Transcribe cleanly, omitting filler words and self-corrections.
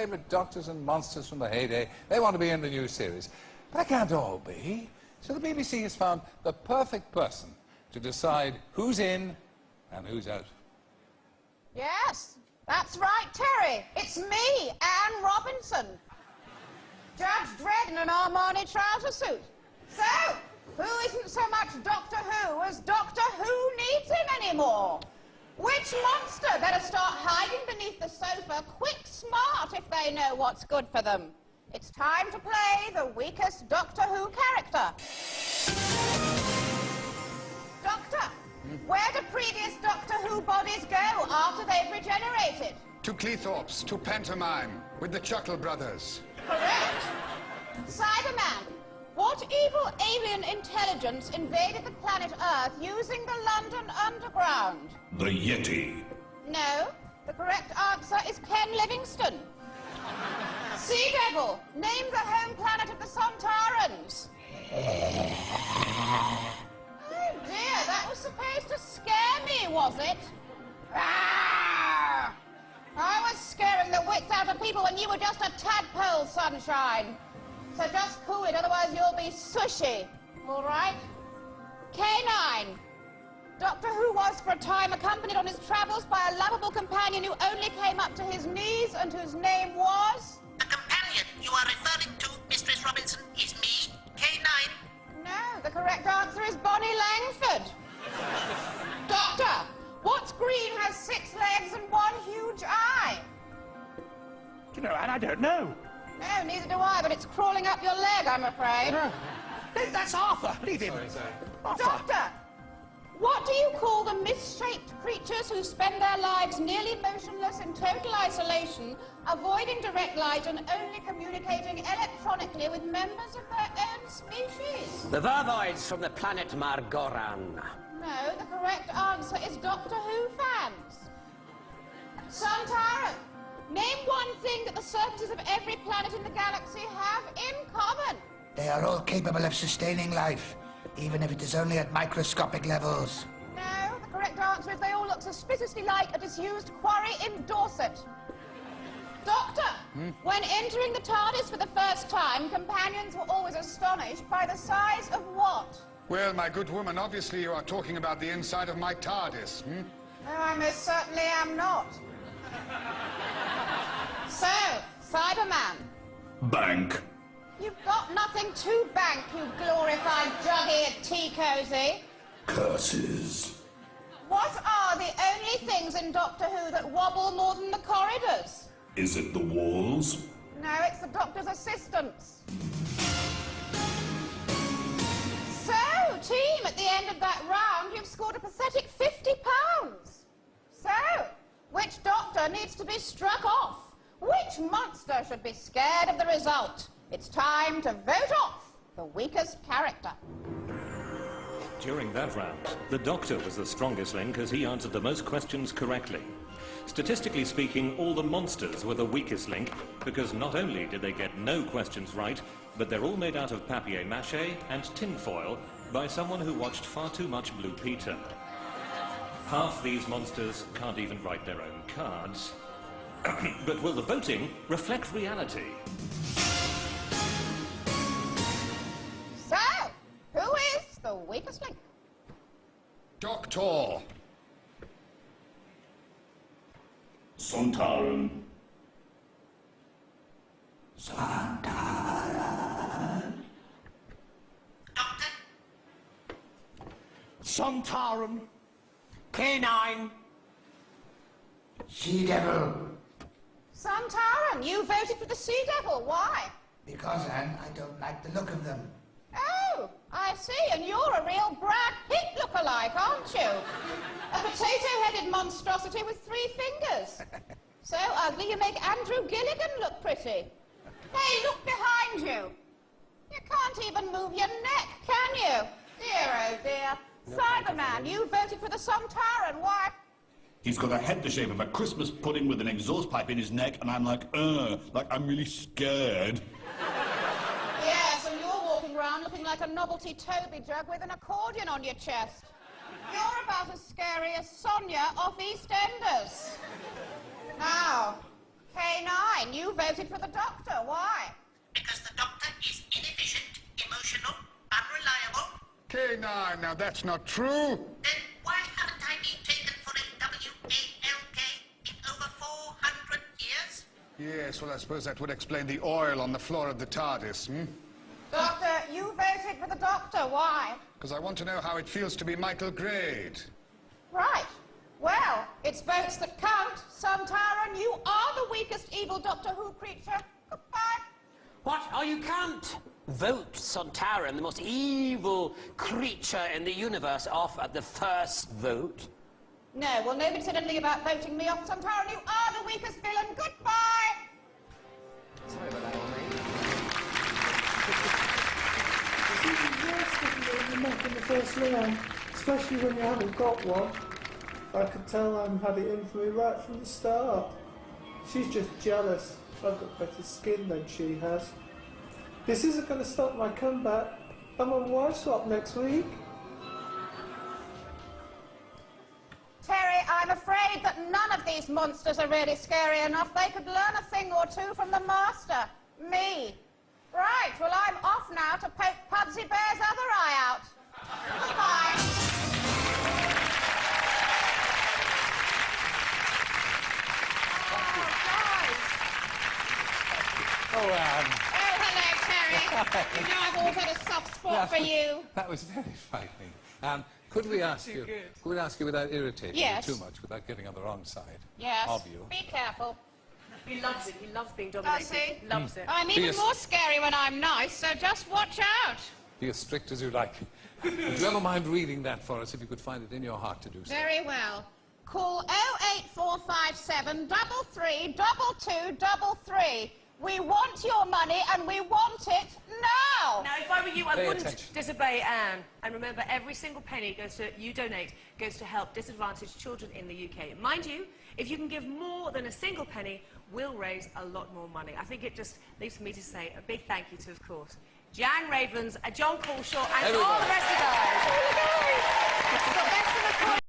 favourite doctors and monsters from the heyday. They want to be in the new series. But they can't all be. So the BBC has found the perfect person to decide who's in and who's out. Yes, that's right, Terry. It's me, Anne Robinson. Judge Dredd in an Armani trouser suit. So, who isn't so much Doctor Who as Doctor Who needs him anymore? Which monster better start hiding beneath the sofa quick smart if they know what's good for them? It's time to play the weakest Doctor Who character. Doctor, where do previous Doctor Who bodies go after they've regenerated? To Cleethorpes, to pantomime, with the Chuckle Brothers. Correct. Cyberman, what evil alien intelligence invaded the planet Earth using the London Underground? The Yeti. No, the correct answer is Ken Livingstone. Sea Devil, name the home planet of the Sontarans. Oh dear, that was supposed to scare me, was it? Ah! I was scaring the wits out of people when you were just a tadpole, Sunshine. So just cool it, otherwise you'll be sushy. All right? K9. Doctor Who was for a time accompanied on his travels by a lovable companion who only came up to his knees and whose name was... The companion you are referring to, Mistress Robinson, is me, K9. No, the correct answer is Bonnie Langford. Doctor, what's green, has 6 legs and 1 huge eye? Do you know, Anne, I don't know. No, neither do I, but it's crawling up your leg, I'm afraid. That's Arthur. Leave him. Arthur. Doctor, what do you call the misshaped creatures who spend their lives nearly motionless in total isolation, avoiding direct light and only communicating electronically with members of their own species? The Vervoids from the planet Margoran. No, the correct answer is Doctor Who fans. Sontaran, name one thing that the surfaces of every planet in the galaxy have in common. They are all capable of sustaining life, even if it is only at microscopic levels. No, the correct answer is they all look suspiciously like a disused quarry in Dorset. Doctor, when entering the TARDIS for the first time, companions were always astonished by the size of what? Well, my good woman, obviously you are talking about the inside of my TARDIS, No, I most certainly am not. So, Cyberman. Bank. You've got nothing to bank, you glorified jug-eared tea-cozy. Curses. What are the only things in Doctor Who that wobble more than the corridors? Is it the walls? No, it's the Doctor's assistants. So, team, at the end of that round, you've scored a pathetic £50. So, which Doctor needs to be struck off? Which monster should be scared of the result? It's time to vote off the weakest character. During that round, the Doctor was the strongest link as he answered the most questions correctly. Statistically speaking, all the monsters were the weakest link because not only did they get no questions right, but they're all made out of papier-mâché and tinfoil by someone who watched far too much Blue Peter. Half these monsters can't even write their own cards. But will the voting reflect reality? So, who is the weakest link? Doctor. Sontaran. Sontaran. Doctor? Sontaran. K9. Sea Devil. Sontaran, you voted for the Sea Devil. Why? Because, Anne, I don't like the look of them. Oh, I see, and you're a real Brad Pitt look-alike, aren't you? A potato-headed monstrosity with 3 fingers. So ugly you make Andrew Gilligan look pretty. Hey, look behind you. You can't even move your neck, can you? Dear, oh dear. Cyberman, you voted for the Sontaran. Why? He's got a head the shape of a Christmas pudding with an exhaust pipe in his neck, and I'm like I'm really scared. Yes, and you're walking around looking like a novelty Toby jug with an accordion on your chest. You're about as scary as Sonia off EastEnders. Now, K9, you voted for the doctor. Why? Because the doctor is inefficient, emotional, unreliable. K9, now that's not true. Then why haven't I been taken for a WALK in over 400 years? Yes, well, I suppose that would explain the oil on the floor of the TARDIS, hmm? Doctor, you voted for the doctor. Why? Because I want to know how it feels to be Michael Grade. Right. Well, it's votes that count. Sontaran, you are the weakest evil Doctor Who creature. Goodbye. What? Oh, you can't vote Sontaran, the most evil creature in the universe, off at the first vote. No, well, nobody said anything about voting me off, Sontaran. You are the weakest villain. Goodbye. Sorry about that, old mate. It's even worse than getting the neck in the first round, especially when you haven't got one. I could tell Anne had it in for me right from the start. She's just jealous. I've got better skin than she has. This isn't going to stop my comeback. I'm on wife swap next week. Terry, I'm afraid that none of these monsters are really scary enough. They could learn a thing or two from the master. Me. Right, well, I'm off now to poke Pudsey Bear's other eye out. Goodbye. Oh, Anne. Oh, hello, Terry. You know I've always had a soft spot for you. That was very frightening. Could we ask you without irritating Yes. you too much, without getting on the wrong side Yes. of you? Be careful. He loves it. He loves being Does dominated. he? Loves it. I'm even more scary when I'm nice, so just watch out. Be as strict as you like. Would you ever mind reading that for us, if you could find it in your heart to do so? Very well. Call 08457 33 2233. We want your money and we want it now. Now, if I were you, I Pay wouldn't attention. disobey Anne. And remember, every single penny you donate goes to help disadvantaged children in the UK. Mind you, if you can give more than a single penny, we'll raise a lot more money. I think it just leaves for me to say a big thank you to, of course, Jan Ravens, John Colshaw, and all the rest of you guys. All the guys. So best of the